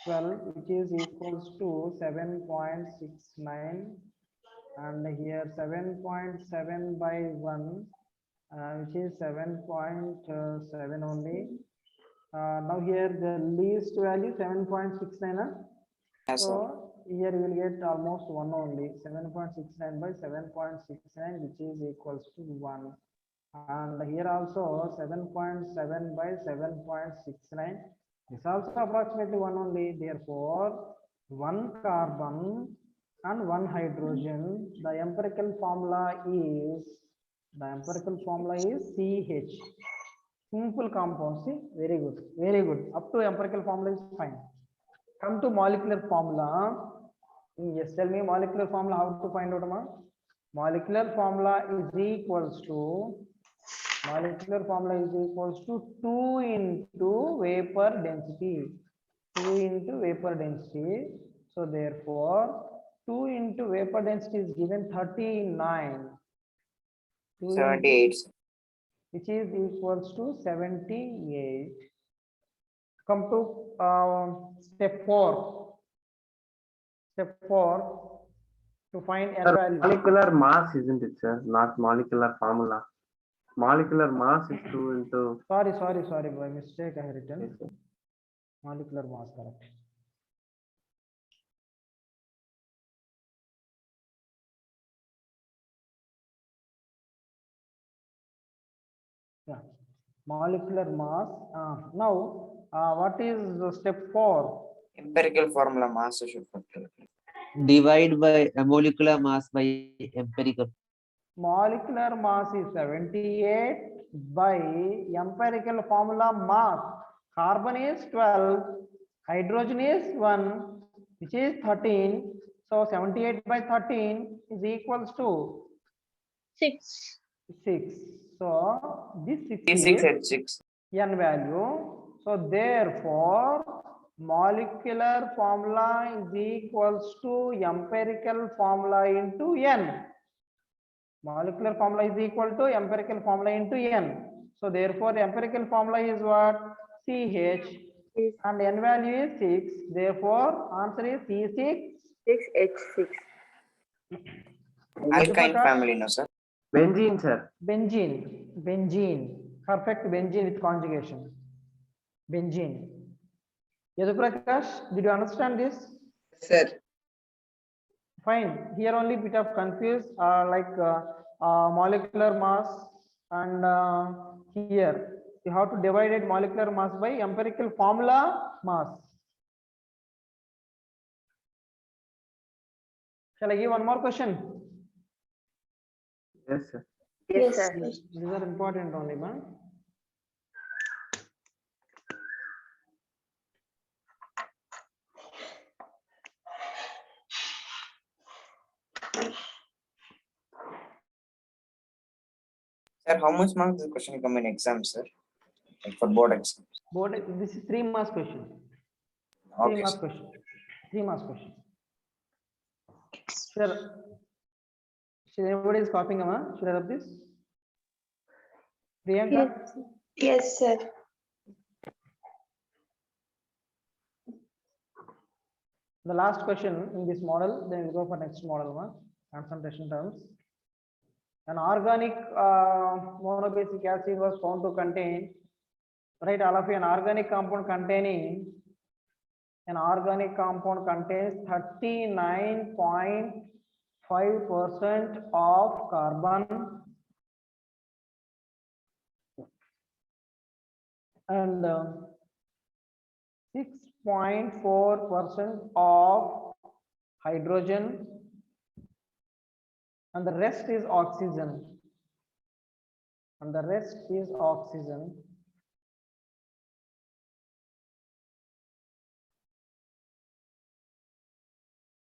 12, which is equals to 7.69. And here 7.7 by 1, which is 7.7 only. Now here the least value 7.69. Yes, sir. So here you will get almost 1 only. 7.69 by 7.69, which is equals to 1. And here also 7.7 by 7.69. This also approximately 1 only. Therefore, 1 carbon and 1 hydrogen. The empirical formula is CH. Simple compound. See, very good, very good. Up to empirical formula is fine. Come to molecular formula. Yes, tell me molecular formula, how to find out, ma? Molecular formula is equals to 2 into vapor density. 2 into vapor density. So therefore 2 into vapor density is given 39. 2 into 78. sir. which is equals to 78. Come to step 4. Step 4 to find N Sir, value. molecular mass, isn't it, sir? Not molecular formula. Molecular mass is 2 into. Sorry, by mistake I have written. Yes, sir. Molecular mass, correct. Yeah, molecular mass. Now, what is step 4? Empirical formula mass should calculate. Divide by molecular mass by empirical. Molecular mass is 78 by empirical formula mass. Carbon is 12, hydrogen is 1, which is 13. So 78 by 13 is equals to 6. 6. So this 6 T6 is H6. N value. So therefore, molecular formula is equals to empirical formula into N. Molecular formula is equal to empirical formula into N. So therefore, empirical formula is what? CH and N value is 6. Therefore, answer is C6. 6H6. Alkyne family, no, sir. Benzene, sir. Benzene. Perfect benzene with conjugation. Benzene. Yaduprakash, did you understand this? Sir. Fine. Here only bit of confused, molecular mass, and here you have to divide it molecular mass by empirical formula mass. Shall I give one more question? Yes, sir. Yes, sir. These are important only, man. Sir, how much marks this question come in exam, sir? Like for board exams. Board, this is 3 marks question. 3 Okay, marks sir. question. 3 marks question. Sure. Should everybody is copying, Amma? Should I have this? Priyanka? Yes. Yes, sir. The last question in this model, then we'll go for next model one, concentration terms. An organic monobasic acid was found to contain right? All of you, an organic compound contains 39.5% of carbon and 6.4% of hydrogen, and the rest is oxygen.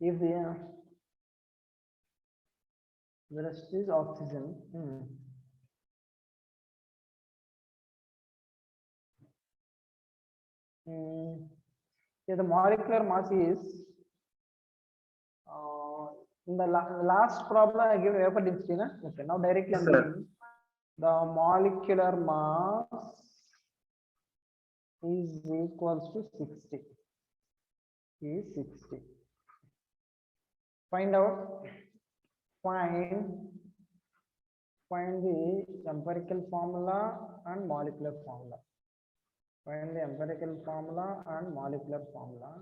If the rest is oxygen. Yeah, the molecular mass is in the last problem I give vapor density. Na? Okay, now directly I'm giving the molecular mass is equals to 60. Is 60. Find out. Find the empirical formula and molecular formula. Find the empirical formula and molecular formula.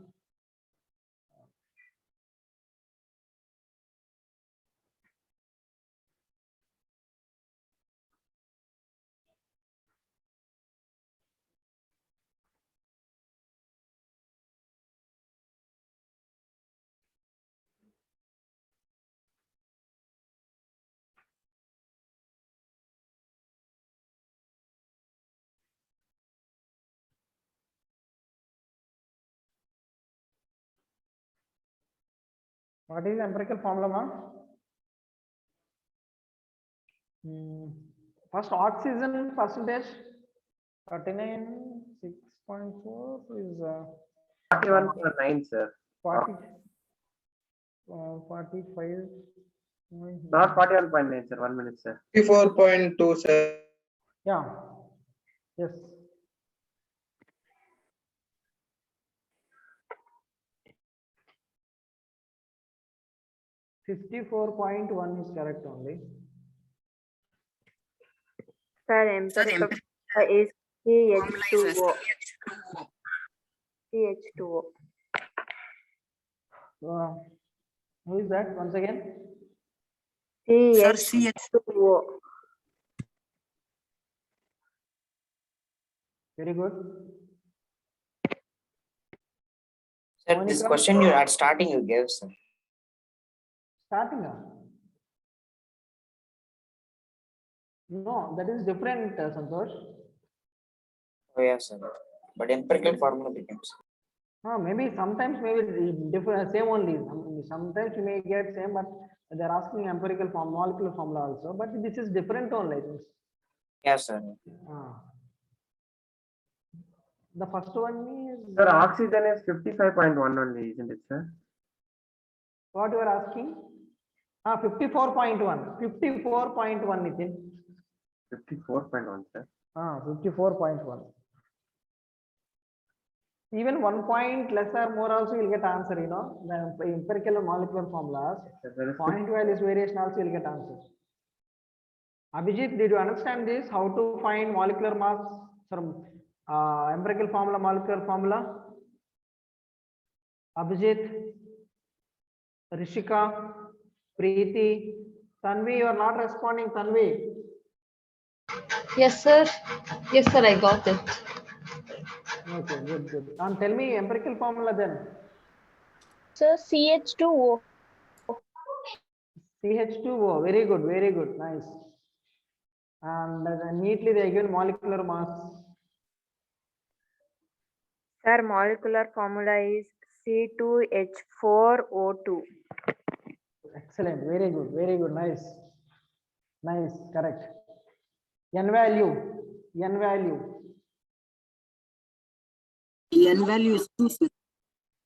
What is empirical formula, ma? First, oxygen percentage 39, 6.4 is 41.9, sir. 40, 45. Not 41.9, sir. 1 minute, sir. 54.2, sir. Yeah. Yes. .1 is correct only. Sir, empirical is CH2O. CH2O. Who is that? Once again. CH2O. Very good. Sir, this question you at starting you gave, sir. Starting. No, that is different, Santosh. Oh, yeah, sir. But empirical formula becomes. Maybe sometimes maybe different, same only. Sometimes you may get same, but they're asking empirical form, molecular formula also. But this is different only. Yes, sir. The first one is. Sir, oxygen is 55.1 only, isn't it, sir? What you are asking? 54.1. 54.1 is it? 54.1, sir. 54.1. Even 1 point less or more also you'll get answer, you know. The empirical and molecular formulas, point values variation also you'll get answer. Abhijit, did you understand this? How to find molecular mass from empirical formula, molecular formula? Abhijit, Rishika, Preeti, Tanvi, you are not responding, Tanvi. Yes, sir. Yes, sir, I got it. Okay, good. And tell me empirical formula then. Sir, CH2O. CH2O, very good, nice. And neatly they given molecular mass. Sir, molecular formula is C2H4O2. Excellent, very good, nice, correct. N value. N value is 2, sir.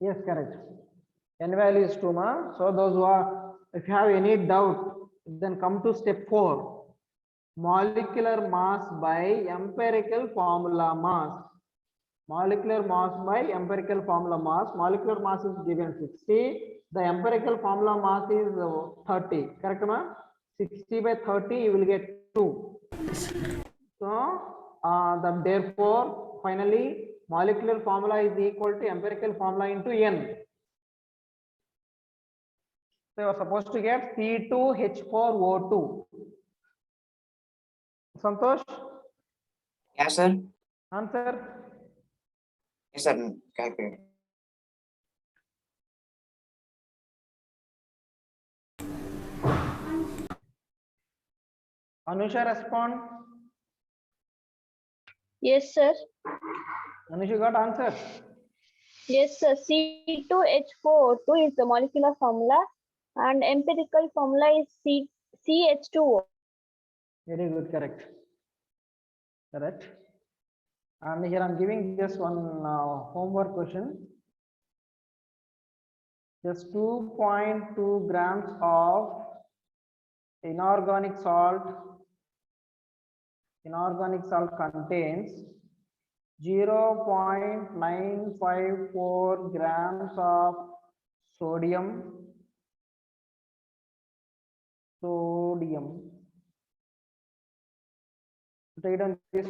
Yes, correct. N value is 2, ma. So those who are, if you have any doubt, then come to step 4. Molecular mass by empirical formula mass. Molecular mass by empirical formula mass. Molecular mass is given 60. The empirical formula mass is 30. Correct, ma? 60 by 30, you will get 2. So, therefore, finally, molecular formula is equal to empirical formula into N. So you are supposed to get C2H4O2. Santosh, Yes, sir. answer. Yes, sir. Calculate. Anusha, respond. Yes, sir. Anusha got answer. Yes, sir. C2H4O2 is the molecular formula and empirical formula is CH2O. Very good, correct. Correct. And here I'm giving just one homework question. Just 2.2 grams of inorganic salt. Inorganic salt contains 0.954 grams of sodium. Write down this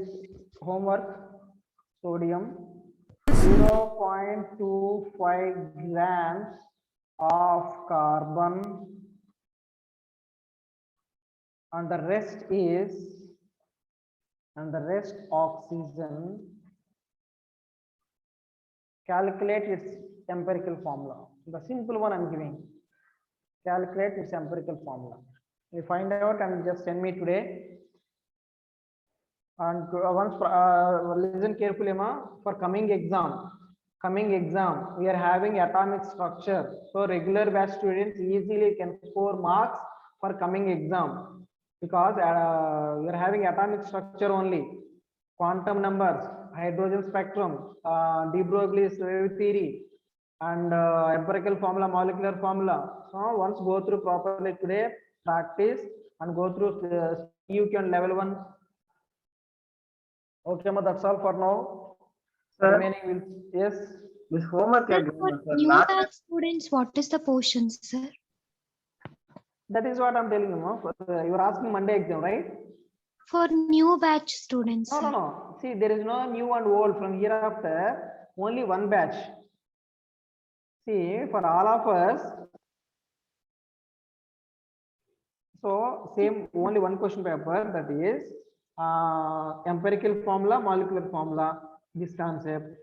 homework. Sodium 0.25 grams of carbon, and the rest oxygen. Calculate its empirical formula. The simple one I'm giving. Calculate its empirical formula. You find out and just send me today. And once listen carefully, ma, for coming exam, we are having atomic structure. So regular batch students easily can score marks for coming exam because we are having atomic structure only. Quantum numbers, hydrogen spectrum, de Broglie's wave theory, and empirical formula, molecular formula. So once go through properly today, practice and go through CUQ and level 1. Okay, ma, that's all for now. Sir, Remaining will, yes. this homework Sir, again, for sir, new last batch students, what is the portion, sir? That is what I'm telling you, ma. You are asking Monday exam, right? For new batch students, No, sir. no. See, there is no new and old. From hereafter, only one batch. See, for all of us, so same, only one question paper, that is empirical formula, molecular formula, this concept.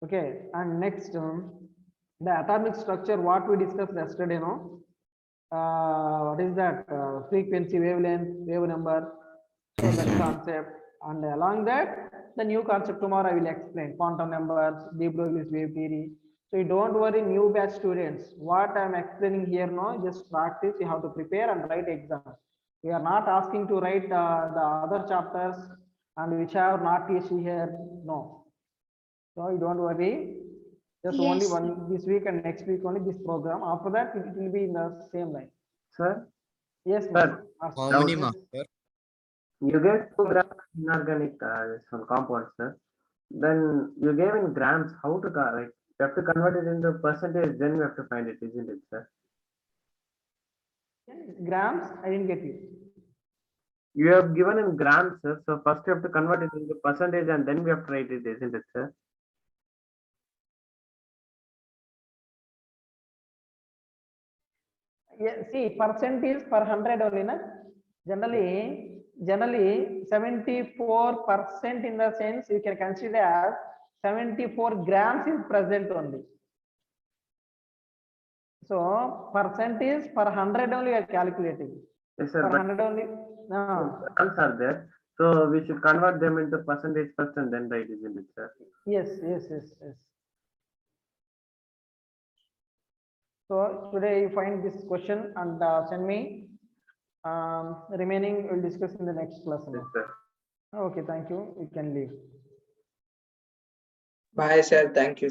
Okay, and next the atomic structure, what we discussed yesterday, no? What is that? Frequency, wavelength, wave number, so that concept. And along that, the new concept tomorrow I will explain. Quantum numbers, de Broglie's wave theory. So you don't worry, new batch students. What I am explaining here now, just practice. You have to prepare and write exam. We are not asking to write the other chapters and which are not issued here. No. So you don't worry. Just Yes, only sir. one this week and next week only this program. After that, it will be in the same line. sir, Yes, sir, ma'am. Ask. How now many marks, sir? you gave 2 grams of inorganic some compounds, sir. Then you gave in grams. How to like you have to convert it into percentage, then you have to find it, isn't it, sir? Grams, I didn't get you. You have given in grams, sir. So first you have to convert it into percentage and then we have to write it, isn't it, sir? Yeah, see, percent is per 100 only, na? Generally 74% in the sense you can consider as 74 grams is present only. So percent is per 100 only you are calculating. Yes, sir. Per But 100 only. No. grams are there. So we should convert them into percentage first and then write, isn't it, sir? Yes. So today you find this question and send me. Remaining we'll discuss in the next class. Yes, sir. Okay, thank you. You can leave. Bye, sir. Thank you.